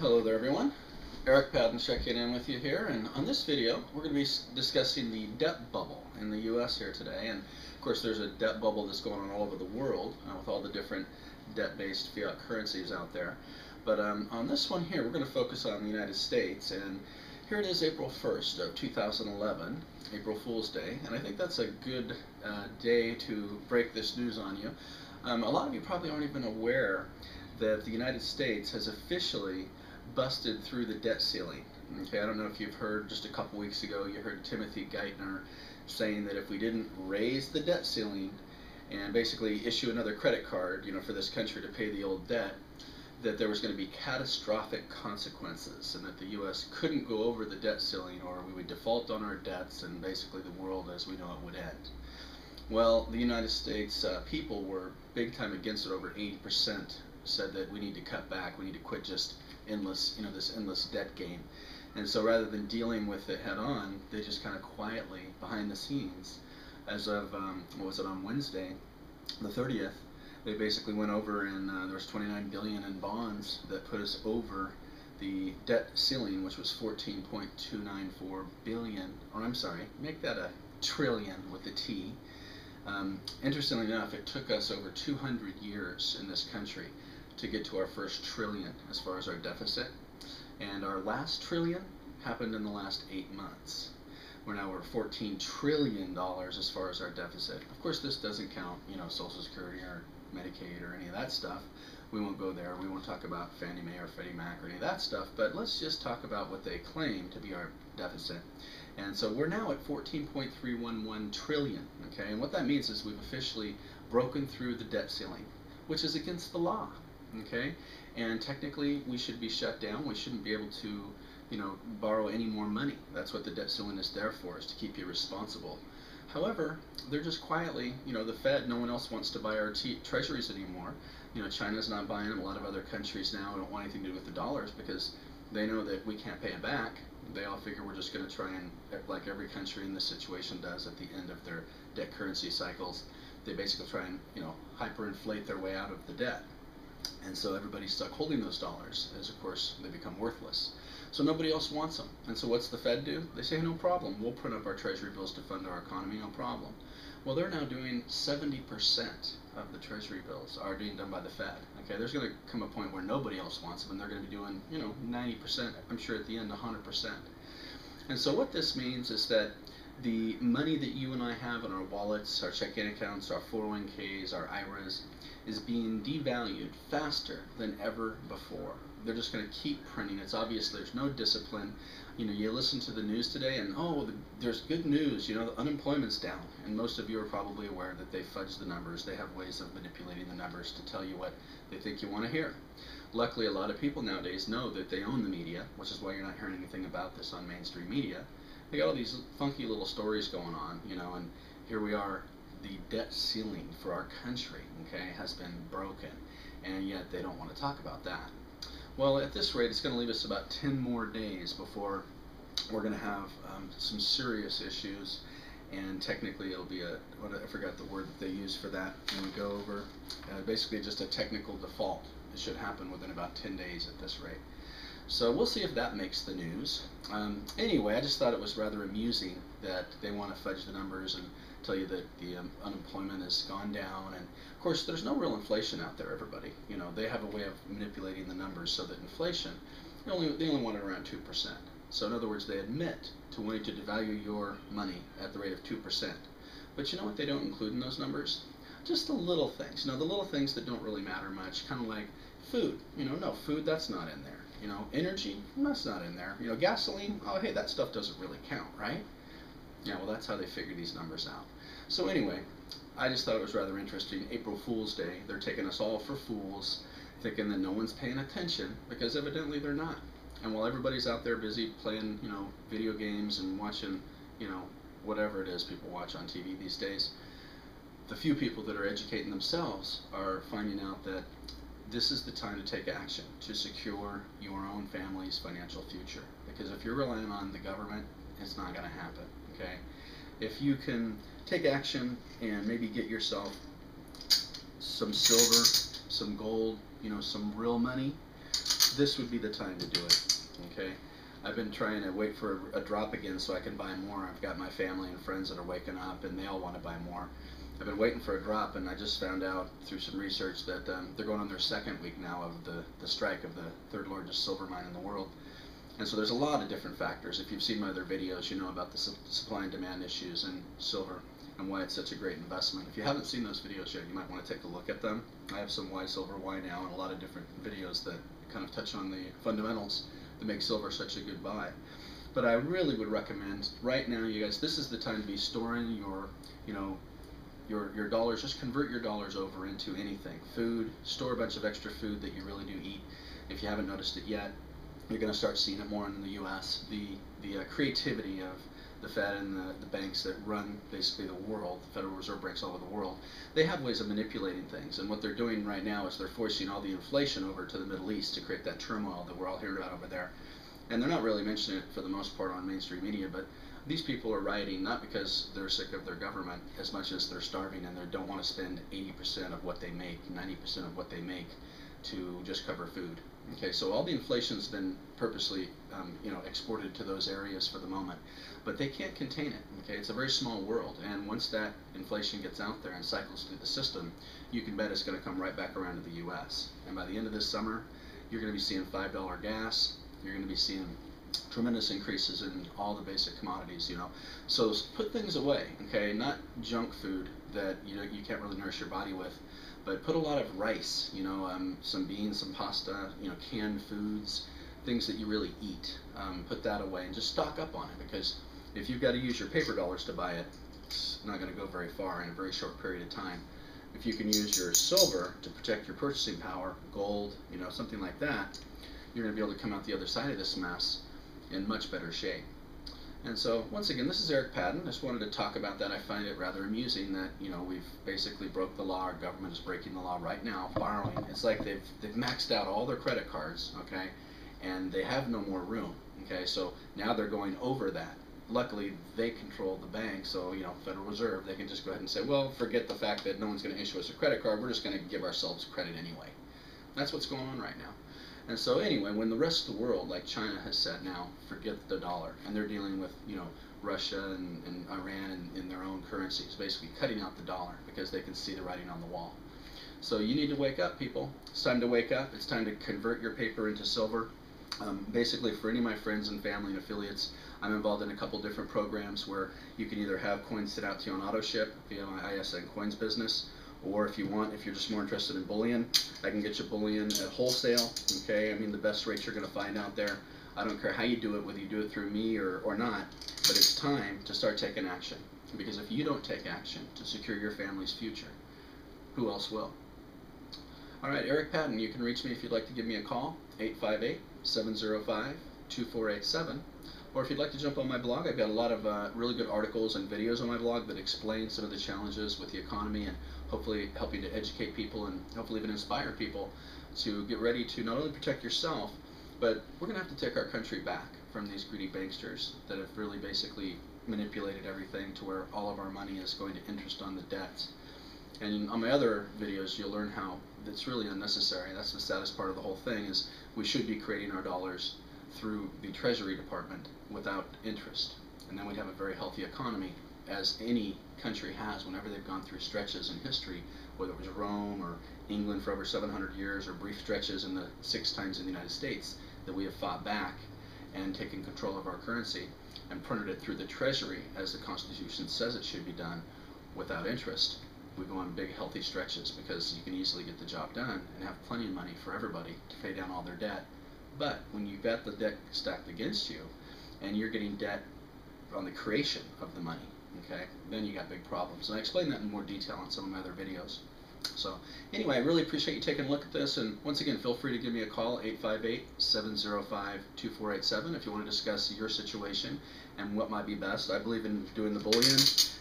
Hello there everyone. Eric Padden checking in with you here, and on this video we're going to be discussing the debt bubble in the US here today. And of course there's a debt bubble that's going on all over the world with all the different debt-based fiat currencies out there. But on this one here we're going to focus on the United States, and here it is, April 1st of 2011, April Fool's Day, and I think that's a good day to break this news on you. A lot of you probably aren't even aware that the United States has officially busted through the debt ceiling. Okay, I don't know if you've heard, just a couple weeks ago you heard Timothy Geithner saying that if we didn't raise the debt ceiling and basically issue another credit card, for this country to pay the old debt, that there was going to be catastrophic consequences, and that the U.S. couldn't go over the debt ceiling, or we would default on our debts, and basically the world as we know it would end. Well, the United States people were big time against it. Over 80% said that we need to cut back, we need to quit just endless, this endless debt game. And so rather than dealing with it head on, they just kind of quietly, behind the scenes, as of, what was it, on Wednesday, the 30th, they basically went over, and there was $29 billion in bonds that put us over the debt ceiling, which was $14.294 billion, or I'm sorry, make that a trillion with a T. Interestingly enough, it took us over 200 years in this country to get to our first trillion as far as our deficit, and our last trillion happened in the last 8 months. We're now over $14 trillion as far as our deficit. Of course, this doesn't count, Social Security or Medicaid or any of that stuff. We won't go there. We won't talk about Fannie Mae or Freddie Mac or any of that stuff, but let's just talk about what they claim to be our deficit. And so we're now at 14.311 trillion, okay? And what that means is we've officially broken through the debt ceiling, which is against the law, okay? And technically we should be shut down. We shouldn't be able to, borrow any more money. That's what the debt ceiling is there for, is to keep you responsible. However, they're just quietly, the Fed, no one else wants to buy our treasuries anymore. China's not buying them. A lot of other countries now don't want anything to do with the dollars because they know that we can't pay it back. They all figure we're just going to try and, like every country in this situation does at the end of their debt currency cycles, they basically try and, hyperinflate their way out of the debt. And so everybody's stuck holding those dollars, as of course they become worthless. So nobody else wants them. And so what's the Fed do? They say, no problem, we'll print up our treasury bills to fund our economy, no problem. Well, they're now doing 70% of the treasury bills are being done by the Fed. Okay, there's going to come a point where nobody else wants them, and they're going to be doing, 90%, I'm sure at the end 100%. And so what this means is that the money that you and I have in our wallets, our checking accounts, our 401ks, our IRAs, is being devalued faster than ever before. They're just going to keep printing. It's obvious there's no discipline. You listen to the news today and, there's good news, the unemployment's down. And most of you are probably aware that they fudge the numbers. They have ways of manipulating the numbers to tell you what they think you want to hear. Luckily, a lot of people nowadays know that they own the media, which is why you're not hearing anything about this on mainstream media. They got all these funky little stories going on, and here we are, the debt ceiling for our country, okay, has been broken, and yet they don't want to talk about that. Well, at this rate, it's going to leave us about 10 more days before we're going to have some serious issues, and technically it'll be I forgot the word that they use for that when we go over, basically just a technical default. It should happen within about 10 days at this rate. So we'll see if that makes the news. Anyway, I just thought it was rather amusing that they want to fudge the numbers and tell you that the unemployment has gone down. And of course, there's no real inflation out there, everybody. They have a way of manipulating the numbers so that inflation, they only want it around 2%. So in other words, they admit to wanting to devalue your money at the rate of 2%. But you know what they don't include in those numbers? Just the little things. The little things that don't really matter much, kind of like food. No, food, that's not in there. Energy, that's not in there. Gasoline, oh hey, that stuff doesn't really count, right? Yeah, well, that's how they figure these numbers out. So anyway, I just thought it was rather interesting. April Fool's Day, they're taking us all for fools, thinking that no one's paying attention, because evidently they're not. And while everybody's out there busy playing, video games and watching, whatever it is people watch on TV these days, the few people that are educating themselves are finding out that this is the time to take action to secure your own family's financial future. Because if you're relying on the government, it's not going to happen, okay? If you can take action and maybe get yourself some silver, some gold, some real money, this would be the time to do it. Okay, I've been trying to wait for a drop again so I can buy more. I've got my family and friends that are waking up and they all want to buy more. I've been waiting for a drop, and I just found out through some research that they're going on their second week now of the strike of the third largest silver mine in the world. And so there's a lot of different factors. If you've seen my other videos, you know about the supply and demand issues in silver and why it's such a great investment. If you haven't seen those videos yet, you might want to take a look at them. I have some Why Silver, Why Now, and a lot of different videos that kind of touch on the fundamentals that make silver such a good buy. But I really would recommend right now, you guys, this is the time to be storing your, your dollars. Just convert your dollars over into anything. Food, store a bunch of extra food that you really do eat. If you haven't noticed it yet, you're going to start seeing it more in the U.S. The creativity of the Fed and the banks that run basically the world, the Federal Reserve banks all over the world, they have ways of manipulating things. And what they're doing right now is they're forcing all the inflation over to the Middle East to create that turmoil that we're all hearing about over there. And they're not really mentioning it for the most part on mainstream media, but these people are rioting not because they're sick of their government as much as they're starving and they don't want to spend 80% of what they make, 90% of what they make to just cover food. Okay, so all the inflation's been purposely exported to those areas for the moment, but they can't contain it. Okay, it's a very small world, and once that inflation gets out there and cycles through the system, you can bet it's going to come right back around to the U.S. And by the end of this summer, you're going to be seeing $5 gas. You're going to be seeing tremendous increases in all the basic commodities, So put things away, okay? Not junk food that you can't really nourish your body with, but put a lot of rice, some beans, some pasta, canned foods, things that you really eat. Put that away and just stock up on it, because if you've got to use your paper dollars to buy it, it's not going to go very far in a very short period of time. If you can use your silver to protect your purchasing power, gold, something like that, you're going to be able to come out the other side of this mess in much better shape. And so, once again, this is Eric Padden. I just wanted to talk about that. I find it rather amusing that, we've basically broke the law. Our government is breaking the law right now, borrowing. It's like they've maxed out all their credit cards, okay, and they have no more room, okay, so now they're going over that. Luckily, they control the bank, so, Federal Reserve, they can just go ahead and say, well, forget the fact that no one's going to issue us a credit card. We're just going to give ourselves credit anyway. That's what's going on right now. And so anyway, when the rest of the world, like China has said now, forget the dollar, and they're dealing with, Russia and Iran in their own currencies, basically cutting out the dollar because they can see the writing on the wall. So you need to wake up, people. It's time to wake up. It's time to convert your paper into silver. Basically, for any of my friends and family and affiliates, I'm involved in a couple different programs where you can either have coins sent out to you on auto ship via my ISN Coins business, or if you're just more interested in bullion, I can get you bullion at wholesale. Okay, I mean the best rates you're going to find out there. I don't care how you do it, whether you do it through me or not, but it's time to start taking action. Because if you don't take action to secure your family's future, who else will? All right, Eric Padden, you can reach me if you'd like to give me a call, 858-705-2487. Or if you'd like to jump on my blog, I've got a lot of really good articles and videos on my blog that explain some of the challenges with the economy and hopefully helping to educate people and hopefully even inspire people to get ready to not only protect yourself, but we're going to have to take our country back from these greedy banksters that have really basically manipulated everything to where all of our money is going to interest on the debts. And on my other videos, you'll learn how it's really unnecessary. That's the saddest part of the whole thing, is we should be creating our dollars through the Treasury Department without interest. And then we'd have a very healthy economy, as any country has whenever they've gone through stretches in history, whether it was Rome or England for over 700 years, or brief stretches in the 6 times in the United States that we have fought back and taken control of our currency and printed it through the Treasury as the Constitution says it should be done without interest. We go on big healthy stretches because you can easily get the job done and have plenty of money for everybody to pay down all their debt. But when you've got the debt stacked against you and you're getting debt on the creation of the money, okay, then you got big problems. And I explain that in more detail in some of my other videos. So anyway, I really appreciate you taking a look at this, and once again, feel free to give me a call, 858-705-2487, if you want to discuss your situation and what might be best. I believe in doing the bullion,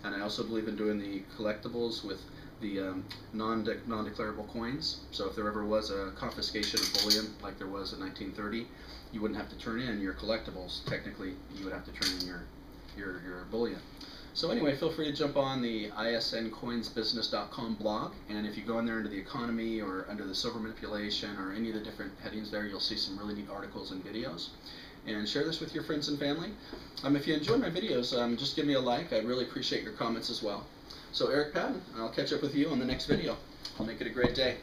and I also believe in doing the collectibles with the non-declarable coins. So if there ever was a confiscation of bullion, like there was in 1930, you wouldn't have to turn in your collectibles. Technically, you would have to turn in your bullion. So anyway, feel free to jump on the isncoinsbusiness.com blog, and if you go in there under the economy or under the silver manipulation or any of the different headings there, you'll see some really neat articles and videos. And share this with your friends and family. If you enjoy my videos, just give me a like. I'd really appreciate your comments as well. So Eric Patton, I'll catch up with you on the next video. I'll make it a great day.